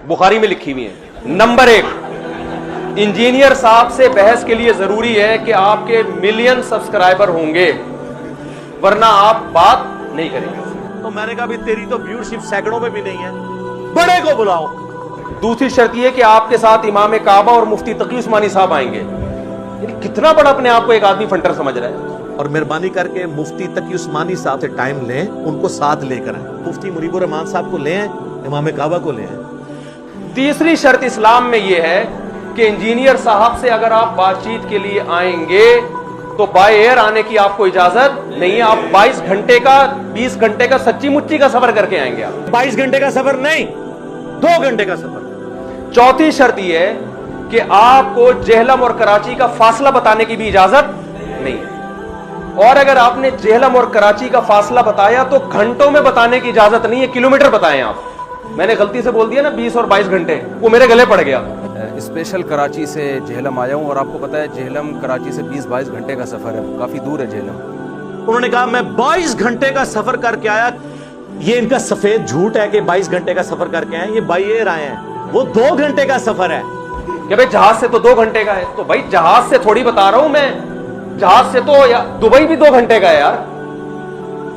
बुखारी में लिखी हुई है। नंबर 1, इंजीनियर साहब से बहस के लिए जरूरी है कि आपके मिलियन सब्सक्राइबर होंगे, वरना आप बात नहीं करेंगे। तो मैंने कहा भी तेरी तो व्यूअरशिप सैकड़ों में भी नहीं है, बड़े को बुलाओ। दूसरी शर्त यह कि आपके साथ इमाम काबा और मुफ्ती तकी उस्मानी साहब आएंगे। यानी कितना बड़ा अपने आप को एक आदमी फंटर समझ रहा है। और मेहरबानी करके मुफ्ती तकी उस्मानी साहब से टाइम लें, उनको साथ लेकर आए। मुफ्ती मुनीबुर रहमान साहब को ले आए, इमाम काबा को ले आए। तीसरी शर्त इस्लाम में यह है कि इंजीनियर साहब से अगर आप बातचीत के लिए आएंगे तो बाय एयर आने की आपको इजाजत नहीं है। आप 22 घंटे का 20 घंटे का सच्ची मुच्ची का सफर करके आएंगे। आप 22 घंटे का सफर नहीं, 2 घंटे का सफर। चौथी शर्त यह है कि आपको जेहलम और कराची का फासला बताने की भी इजाजत नहीं है। और अगर आपने जेहलम और कराची का फासला बताया तो घंटों में बताने की इजाजत नहीं है, किलोमीटर बताएं आप। मैंने गलती से बोल दिया ना 20 और 22 घंटे, वो मेरे गले पड़ गया। स्पेशल कराची से जेहलम आया हूँ और आपको पता है जेहलम कराची से 20-22 घंटे का सफर है, काफी दूर है जेहलम। उन्होंने कहा मैं 22 घंटे का सफर करके आया। ये इनका सफेद झूठ है कि 22 घंटे का सफर करके आए, ये बाय एयर आए हैं, वो 2 घंटे का सफर है। कि भाई जहाज से तो 2 घंटे का है, तो भाई जहाज से थोड़ी बता रहा हूं मैं, जहाज से तो दुबई भी 2 घंटे का है यार।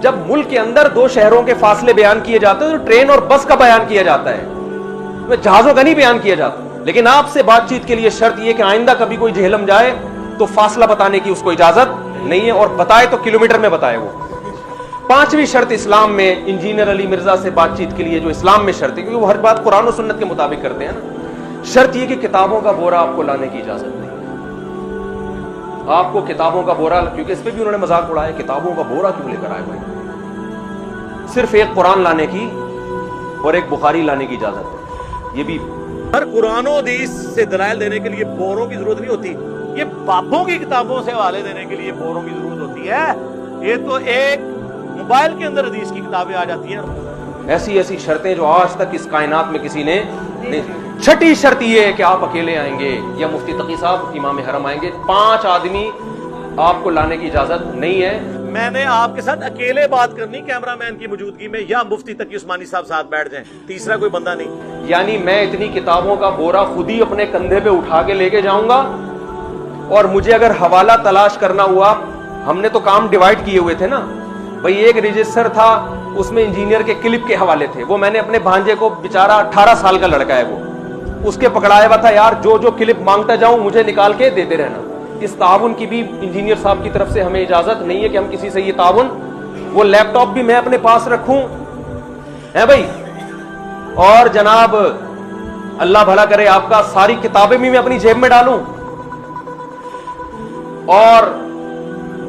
जब मुल्क के अंदर 2 शहरों के फासले बयान किए जाते हैं तो ट्रेन और बस का बयान किया जाता है, जहाजों का नहीं बयान किया जाता। लेकिन आपसे बातचीत के लिए शर्त यह कि आइंदा कभी कोई जेहलम जाए तो फासला बताने की उसको इजाजत नहीं है, और बताए तो किलोमीटर में बताए वो। 5वीं शर्त इस्लाम में इंजीनियर अली मिर्जा से बातचीत के लिए जो इस्लाम में शर्त है, क्योंकि वो हर बात कुरान और सुन्नत के मुताबिक करते हैं ना, शर्त यह कि किताबों का बोरा आपको लाने की इजाजत नहीं है। आपको किताबों का बोरा, क्योंकि इस पे भी उन्होंने मजाक उड़ाया, किताबों का बोरा क्यों लेकर आए भाई? सिर्फ एक कुरान लाने की और एक बुखारी लाने की इजाजत है। ये भी हर कुरान और हदीस से दलाइल देने के लिए बोरों की जरूरत नहीं होती, ये बापों की किताबों से हवाले देने के लिए बोरों की जरूरत होती है। ये तो एक मोबाइल के अंदर हदीस की किताबें आ जाती हैं। ऐसी ऐसी शर्तें जो आज तक इस कायनात में किसी ने नहीं। 6ठी शर्त ये है कि आप अकेले आएंगे या मुफ्ती तकी साहब इमाम हरम आएंगे। 5 आदमी आपको लाने की इजाजत नहीं है। मैंने आपके साथ अकेले बात करनी कैमरामैन की मौजूदगी में, या मुफ्ती तकी उस्मानी साहब साथ बैठ जाएं, तीसरा कोई बंदा नहीं। यानी मैं इतनी किताबों का बोरा खुद ही अपने कंधे पे उठा के लेके जाऊंगा, और मुझे अगर हवाला तलाश करना हुआ, हमने तो काम डिवाइड किए हुए थे ना भाई। एक रजिस्टर था, उसमें इंजीनियर के क्लिप के हवाले थे, वो मैंने अपने भांजे को, बेचारा 18 साल का लड़का है वो, उसके पकड़ाया हुआ था, यार जो जो क्लिप मांगता जाऊं मुझे निकाल के देते रहना। इस ताउन की भी इंजीनियर साहब की तरफ से हमें इजाजत नहीं है कि हम किसी से ये ताउन, वो लैपटॉप भी मैं अपने पास रखूं है भाई। और जनाब अल्लाह भला करे आपका, सारी किताबें भी मैं अपनी जेब में डालूं। और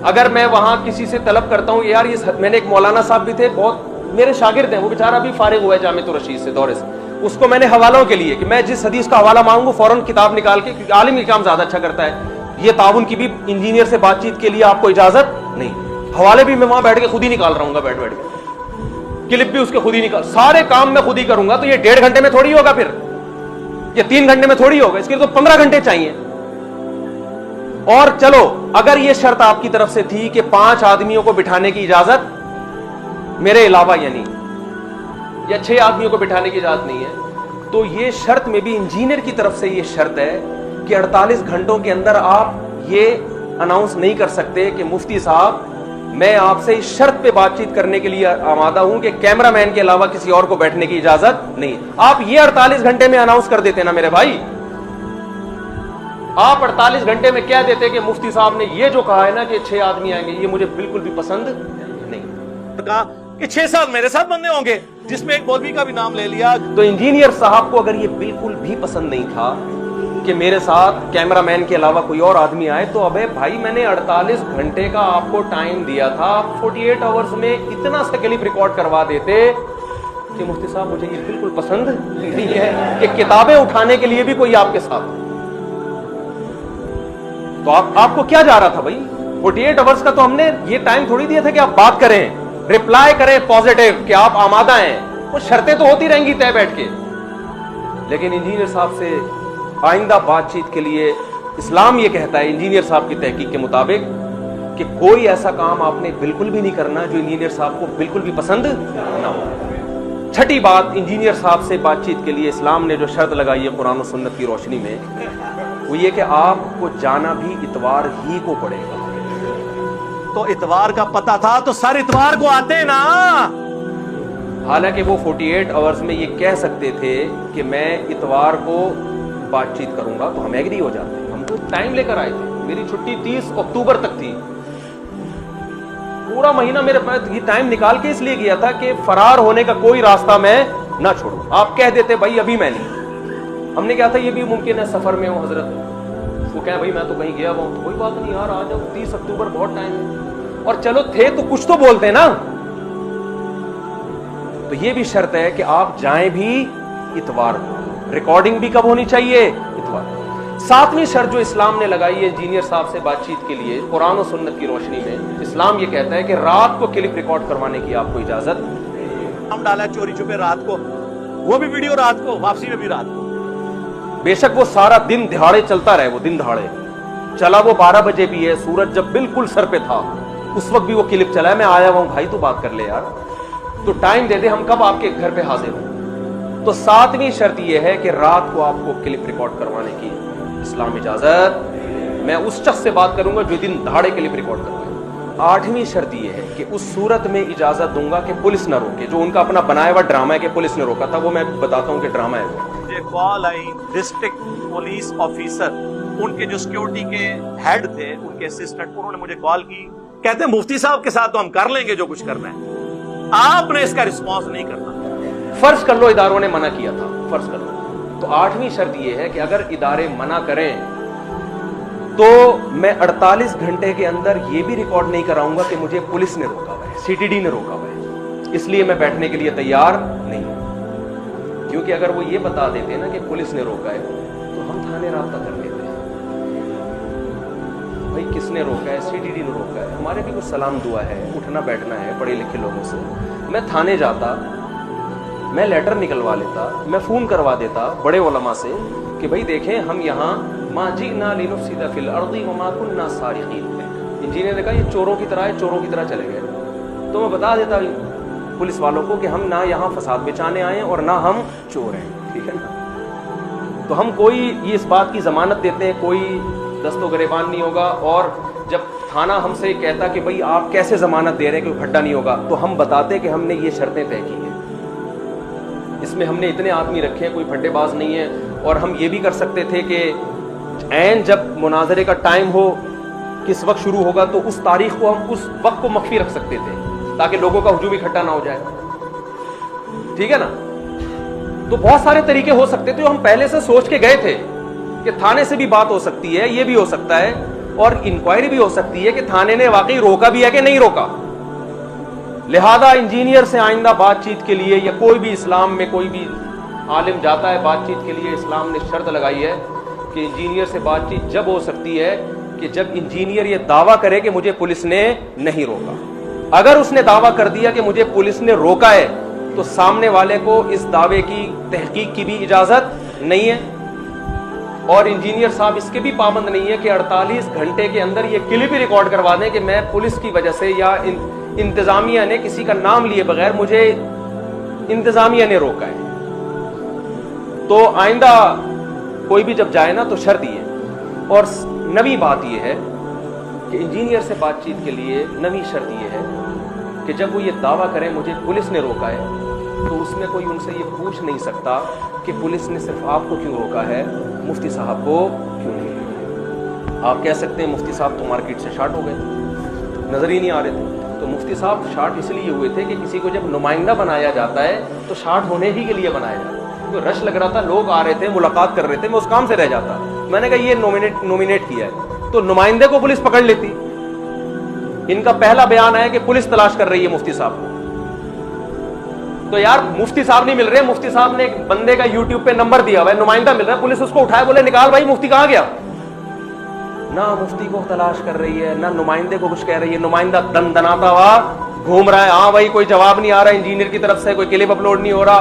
अगर मैं वहां किसी से तलब करता हूं यार ये, मैंने एक मौलाना साहब भी थे, बहुत मेरे शागिर्द हैं, वो बेचारा भी फारिग हुआ है जामिया रशीद से दौरे से, उसको मैंने हवालों के लिए कि मैं जिस हदीस का हवाला मांगू फौरन किताब निकाल के, क्योंकि आलिम ये काम ज्यादा अच्छा करता है। ये ताउन की भी इंजीनियर से बातचीत के लिए आपको इजाजत नहीं। हवाले भी मैं वहां बैठ के खुद ही निकाल रहा हूँ, बैठ बैठ के क्लिप भी उसके खुद ही निकाल, सारे काम मैं खुद ही करूंगा। तो ये 1.5 घंटे में थोड़ी होगा, फिर ये 3 घंटे में थोड़ी होगा, इसके लिए तो 15 घंटे चाहिए। और चलो अगर ये शर्त आपकी तरफ से थी कि 5 आदमियों को बिठाने की इजाजत मेरे अलावा, यानी या 6 आदमियों को बिठाने की इजाजत नहीं है, तो ये शर्त में भी इंजीनियर की तरफ से ये शर्त है कि 48 घंटों के अंदर आप ये अनाउंस नहीं कर सकते कि मुफ्ती साहब मैं आपसे इस शर्त पे बातचीत करने के लिए आमादा हूं कि कैमरामैन के अलावा किसी और को बैठने की इजाजत नहीं। आप ये 48 घंटे में अनाउंस कर देते ना मेरे भाई। आप 48 घंटे में कह देते कि मुफ्ती साहब ने ये जो कहा है ना कि 6 आदमी आएंगे, ये मुझे बिल्कुल भी पसंद नहीं। कहा कि 6 साल मेरे साथ बंदे होंगे, जिसमें एक मौलवी का भी नाम ले लिया। तो इंजीनियर साहब को अगर ये बिल्कुल भी पसंद नहीं था कि मेरे साथ कैमरामैन के अलावा कोई और आदमी आए, तो अबे भाई मैंने 48 घंटे का आपको टाइम दिया था, 48 आवर्स में इतना सा क्लिप रिकॉर्ड करवा देते कि मुफ्ती साहब मुझे ये बिल्कुल पसंद नहीं है कि किताबें उठाने के लिए भी कोई आपके साथ। तो आपको क्या जा रहा था भाई? 48 आवर्स का तो हमने ये टाइम थोड़ी दिया था कि आप बात करें, रिप्लाई करें पॉजिटिव कि आप आमादा हैं। वो शर्तें तो होती रहेंगी तय बैठ के। लेकिन इंजीनियर साहब से आइंदा बातचीत के लिए इस्लाम ये कहता है इंजीनियर साहब की तहकीक के मुताबिक कि कोई ऐसा काम आपने बिल्कुल भी नहीं करना जो इंजीनियर साहब को बिल्कुल भी पसंद ना हो। छठी बात, इंजीनियर साहब से बातचीत के लिए इस्लाम ने जो शर्त लगाई है कुरान और सुन्नत की रोशनी में, वो ये कि आपको जाना भी इतवार ही को पड़ेगा। तो इतवार का पता था तो सर इतवार को आते ना। हालांकि वो 48 आवर्स में ये कह सकते थे कि मैं इतवार को बातचीत करूंगा, तो हम एग्री हो जाते। हम तो टाइम लेकर आए थे, मेरी छुट्टी 30 अक्टूबर तक थी, पूरा महीना मेरे पास ये टाइम निकाल के इसलिए गया था कि फरार होने का कोई रास्ता मैं ना छोड़ूं। आप कह देते भाई अभी मैं नहीं, हमने कहा था ये भी मुमकिन है सफर में हो हजरत, वो कहे भाई मैं तो कहीं गया हुआ हूं, तो कोई बात नहीं यार आ जाओ, 30 अक्टूबर बहुत टाइम है, और चलो थे तो कुछ तो बोलते ना। तो ये भी शर्त है कि आप जाएं भी इतवार को, रिकॉर्डिंग भी कब होनी चाहिए, इतवार। सातवीं शर्त जो इस्लाम ने लगाई है इंजीनियर साहब से बातचीत के लिए कुरान और सुन्नत की रोशनी में, इस्लाम ये कहता है कि रात को क्लिप रिकॉर्ड करवाने की आपको इजाजत। हम डाला चोरी छुपे रात को, वो भी वीडियो रात को, वापसी में भी रात को। बेशक वो सारा दिन दिहाड़े चलता रहे, वो दिन दहाड़े चला, वो 12 बजे भी है, सूरज जब बिल्कुल सर पे था उस वक्त भी वो क्लिप चला है, मैं आया हुआ हूं भाई, तू बात कर ले यार, तो टाइम दे दे, हम कब आपके घर पे हाजिर हों। तो सातवीं शर्त यह है कि रात को आपको क्लिप रिकॉर्ड करवाने की इस्लाम इजाजत। मैं उस शख्स से बात करूंगा जो दिन दहाड़े क्लिप रिकॉर्ड करवाए। आठवीं शर्त यह है कि उस सूरत में इजाजत दूंगा कि पुलिस ना रोके, जो उनका अपना बनाया हुआ ड्रामा है कि पुलिस ने रोका था, वो मैं बताता हूं कि ड्रामा है वो। मुझे कॉल आई, डिस्ट्रिक्ट पुलिस ऑफिसर, उनके जो सिक्योरिटी के हेड थे, उनके असिस्टेंट, उन्होंने मुझे कॉल की, कहते हैं मुफ्ती साहब के साथ तो हम कर लेंगे जो कुछ करना है, आपने इसका रिस्पॉन्स नहीं करना। फर्ज कर लो इदारों ने मना किया था, फर्ज कर लो, तो आठवीं शर्त यह है कि अगर इदारे मना करें तो मैं 48 घंटे के अंदर यह भी रिकॉर्ड नहीं कराऊंगा कि मुझे पुलिस ने रोका हुआ है, सीटीडी ने रोका हुआ है, इसलिए मैं बैठने के लिए तैयार नहीं हूं। क्योंकि अगर वो ये बता देते ना कि पुलिस ने रोका है तो हम थाने राब्ता कर लेते हैं, भाई किसने रोका है, सीटीडी ने रोका है, हमारे भी कुछ सलाम दुआ है, उठना बैठना है पढ़े लिखे लोगों से। मैं थाने जाता, मैं लेटर निकलवा लेता, मैं फोन करवा देता बड़े उलमा से कि भाई देखें हम यहाँ माजीना लिनुफसिदा फिल अर्दी वमा कुन्ना सारिकीन है। इंजीनियर ने कहा ये चोरों की तरह है, चोरों की तरह चले गए, तो मैं बता देता पुलिस वालों को कि हम ना यहाँ फसाद बिचाने आए हैं और ना हम चोर हैं, ठीक है ना। तो हम कोई ये इस बात की जमानत देते हैं कोई दस्तो गरेबान नहीं होगा, और जब थाना हमसे कहता कि भाई आप कैसे जमानत दे रहे हैं कि भट्टा नहीं होगा, तो हम बताते कि हमने ये शर्तें तय की हैं, इसमें हमने इतने आदमी रखे हैं, कोई फड्डेबाज नहीं है, और हम ये भी कर सकते थे कि ऐन जब मुनाजरे का टाइम हो, किस वक्त शुरू होगा, तो उस तारीख को हम उस वक्त को मख्फी रख सकते थे ताकि लोगों का हुजूम इकट्ठा ना हो जाए, ठीक है ना। तो बहुत सारे तरीके हो सकते थे, हम पहले से सोच के गए थे कि थाने से भी बात हो सकती है, ये भी हो सकता है, और इंक्वायरी भी हो सकती है कि थाने ने वाकई रोका भी है कि नहीं रोका। लिहाजा इंजीनियर से आइंदा बातचीत के लिए, या कोई भी इस्लाम में कोई भी आलिम जाता है बातचीत के लिए, इस्लाम ने शर्त लगाई है कि इंजीनियर से बातचीत जब हो सकती है कि जब इंजीनियर ये दावा करे कि मुझे पुलिस ने नहीं रोका। अगर उसने दावा कर दिया कि मुझे पुलिस ने रोका है, तो सामने वाले को इस दावे की तहकीक की भी इजाजत नहीं है, और इंजीनियर साहब इसके भी पाबंद नहीं है कि 48 घंटे के अंदर ये क्लिप ही रिकॉर्ड करवा दें कि मैं पुलिस की वजह से या इंतजामिया ने किसी का नाम लिए बगैर मुझे इंतजामिया ने रोका है। तो आइंदा कोई भी जब जाए ना तो शर्त ये, और नवी बात यह है कि इंजीनियर से बातचीत के लिए नवी शर्त यह है कि जब वो ये दावा करें मुझे पुलिस ने रोका है, तो उसमें कोई उनसे ये पूछ नहीं सकता कि पुलिस ने सिर्फ आपको क्यों रोका है, मुफ्ती साहब को क्यों नहीं रोका। आप कह सकते हैं मुफ्ती साहब तो मार्केट से शार्ट हो गए, नजर ही नहीं आ रहे थे। तो मुफ्ती साहब शार्ट इसलिए हुए थे कि किसी को जब नुमाइंदा बनाया जाता है तो शार्ट होने ही के लिए बनाया जाता है। तो रश लग रहा था, लोग आ रहे थे, मुलाकात कर रहे थे, मैं उस काम से रह जाता। मैंने कहा ये नॉमिनेट किया है तो नुमाइंदे को पुलिस पकड़ लेती। इनका पहला बयान है कि पुलिस तलाश कर रही है मुफ्ती साहब को। तो यार मुफ्ती साहब नहीं मिल रहे, मुफ्ती साहब ने एक बंदे का यूट्यूब पे नंबर दिया हुआ है, नुमाइंदा मिल रहा है, पुलिस उसको उठाए, बोले निकाल भाई मुफ्ती कहां गया। ना मुफ्ती को तलाश कर रही है, ना नुमाइंदे को कुछ कह रही है, नुमाइंदा दनदनाता हुआ घूम रहा है, हाँ भाई कोई जवाब नहीं आ रहा इंजीनियर की तरफ से, कोई क्लिप अपलोड नहीं हो रहा,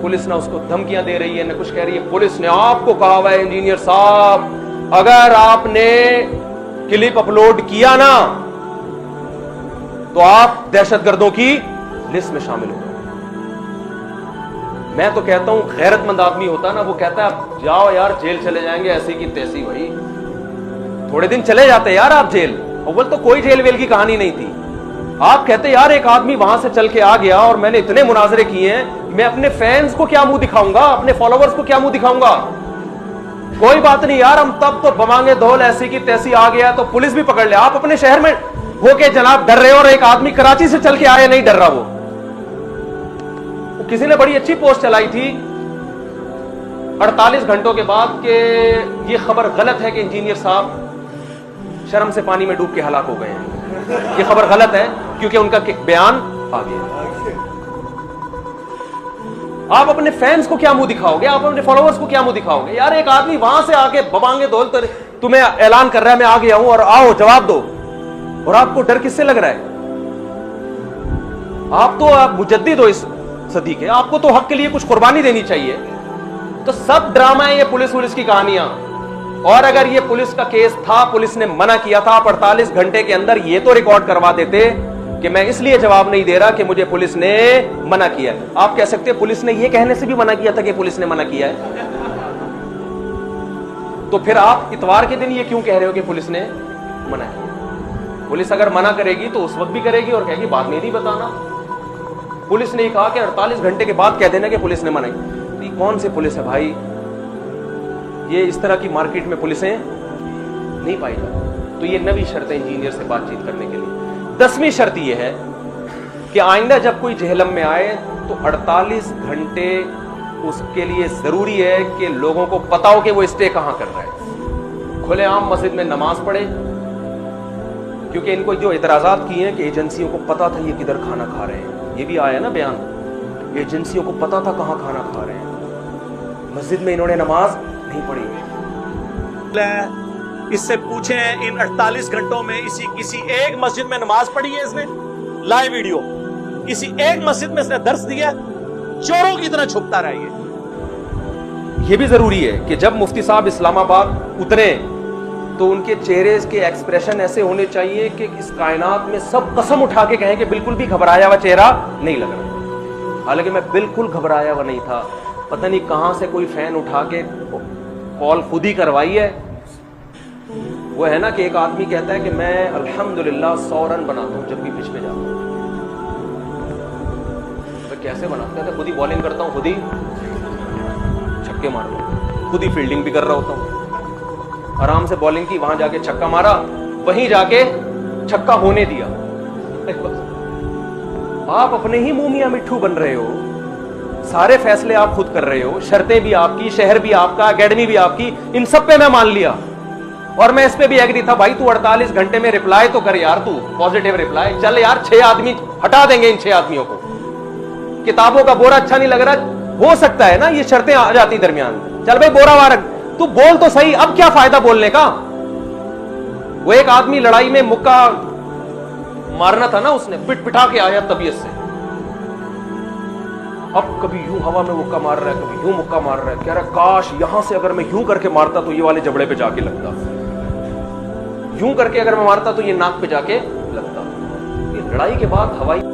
पुलिस ना उसको धमकियां दे रही है, ना कुछ कह रही है। पुलिस ने आपको कहा हुआ है इंजीनियर साहब अगर आपने क्लिप अपलोड किया ना तो आप दहशतगर्दों की लिस्ट में शामिल हो। میں تو کہتا ہوں غیرت مند آدمی ہوتا نا وہ کہتا ہے اب جاؤ یار جیل چلے جائیں گے ایسی کی تیسی, بھائی تھوڑے دن چلے جاتے یار آپ جیل. اول تو کوئی جیل ویل کی کہانی نہیں تھی. آپ کہتے یار ایک آدمی وہاں سے چل کے آ گیا اور میں نے اتنے مناظرے کیے ہیں, میں اپنے فینس کو کیا منہ دکھاؤں گا, اپنے فالوورز کو کیا منہ دکھاؤں گا. کوئی بات نہیں یار, ہم تب تو بمانگے دھول ایسی کی تیسی آ گیا تو پولیس بھی پکڑ لے. آپ اپنے شہر میں ہو کے جناب ڈر رہے ہو, اور ایک آدمی کراچی سے چل کے آیا نہیں ڈر رہا. وہ کسی نے بڑی اچھی پوسٹ چلائی تھی 48 گھنٹوں کے بعد کہ یہ خبر غلط ہے کہ انجینئر صاحب شرم سے پانی میں ڈوب کے ہلاک ہو گئے ہیں. یہ خبر غلط ہے کیونکہ ان کا بیان آ گیا. آپ اپنے فینس کو کیا منہ دکھاؤ گے, آپ اپنے فالوورز کو کیا منہ دکھاؤ گے. یار ایک آدمی وہاں سے آ کے ببانگے دول تمہیں اعلان کر رہا ہے میں آ گیا ہوں اور آؤ جواب دو, اور آپ کو ڈر کس سے لگ رہا ہے. آپ تو مجدد ہو اس صدی کے, آپ کو تو حق کے لیے کچھ قربانی دینی چاہیے. تو سب ڈرامہ ہے یہ پولیس کی کہانیاں. اور اگر یہ پولیس کا کیس تھا, پولیس نے منع کیا تھا, آپ 48 گھنٹے کے اندر یہ تو ریکارڈ کروا دیتے کہ میں اس لیے جواب نہیں دے رہا کہ مجھے پولیس نے منع کیا ہے. آپ کہہ سکتے پولیس نے یہ کہنے سے بھی منع کیا تھا کہ پولیس نے منع کیا ہے, تو پھر آپ اتوار کے دن یہ کیوں کہہ رہے ہو کہ پولیس نے منع کیا. پولیس اگر منع کرے گی تو اس وقت بھی کرے گی اور کہے گی بعد میں نہیں بتانا. پولیس نے یہ کہا کہ 48 گھنٹے کے بعد کہہ دینا کہ پولیس نے منع کی. یہ کون سی پولیس ہے بھائی, یہ اس طرح کی مارکیٹ میں پولیسیں نہیں پائی جاتی. تو یہ نویں شرط ہے انجینئر سے بات چیت کرنے کے لیے. 10ویں شرط یہ ہے کہ آئندہ جب کوئی جہلم میں آئے تو 48 گھنٹے اس کے لیے ضروری ہے کہ لوگوں کو پتا ہو کہ وہ اسٹے کہاں کر رہا ہے. کھلے عام مسجد میں نماز پڑھے, کیونکہ ان کو جو اعتراضات کیے ہیں کہ ایجنسیوں کو پتا تھا یہ کدھر کھانا کھا رہے ہیں, یہ بھی آیا نا بیان, ایجنسیوں کو پتا تھا کہاں کھانا کھا رہے ہیں, مسجد میں انہوں نے نماز نہیں پڑھی. اس سے پوچھیں ان 48 گھنٹوں میں کسی ایک مسجد میں نماز پڑھی ہے اس نے, لائیو ویڈیو, کسی ایک مسجد میں اس نے درس دیا, چوروں کی طرح چھپتا رہا. یہ بھی ضروری ہے کہ جب مفتی صاحب اسلام آباد اترے تو ان کے چہرے کے ایکسپریشن ایسے ہونے چاہیے کہ اس کائنات میں سب قسم اٹھا کے کہیں کہ بالکل بھی گھبرایا ہوا چہرہ نہیں لگ رہا. حالانکہ میں بالکل گھبرایا ہوا نہیں تھا, پتہ نہیں کہاں سے کوئی فین اٹھا کے کال خود ہی کروائی ہے. وہ ہے نا کہ ایک آدمی کہتا ہے کہ میں الحمدللہ 100 رن بناتا ہوں جب بھی پچ پہ جاتا ہوں. میں کیسے بناتا ہے, خود ہی بالنگ کرتا ہوں, خود ہی چھکے مارتا ہوں, خود ہی فیلڈنگ بھی کر رہا ہوتا ہوں. آرام سے بالنگ کی, وہاں جا کے چھکا مارا, وہیں جا کے چھکا ہونے دیا. آپ اپنے ہی منہ میاں مٹھو بن رہے ہو, سارے فیصلے آپ خود کر رہے ہو, شرطیں بھی آپ کی, شہر بھی آپ کا, اکیڈمی بھی آپ کی, ان سب پہ میں مان لیا. اور میں اس پہ بھی ایگری تھا, بھائی تو 48 گھنٹے میں رپلائی تو کر یار, تو پازیٹیو رپلائی. چل یار 6 آدمی ہٹا دیں گے, ان 6 آدمیوں کو. کتابوں کا بورا اچھا نہیں لگ رہا, ہو سکتا ہے نا یہ شرطیں آ جاتی درمیان. چل بھائی بورا وارک تو بول تو صحیح, اب کیا فائدہ بولنے کا. وہ ایک آدمی لڑائی میں مکہ مارنا تھا نا, اس نے پٹ پٹا کے آیا طبیعت سے. اب کبھی یوں ہوا میں مکہ مار رہا ہے, کبھی یوں مکہ مار رہا ہے, کہہ رہا ہے کاش یہاں سے اگر میں یوں کر کے مارتا تو یہ والے جبڑے پہ جا کے لگتا, یوں کر کے اگر میں مارتا تو یہ ناک پہ جا کے لگتا. یہ لڑائی کے بعد ہوائی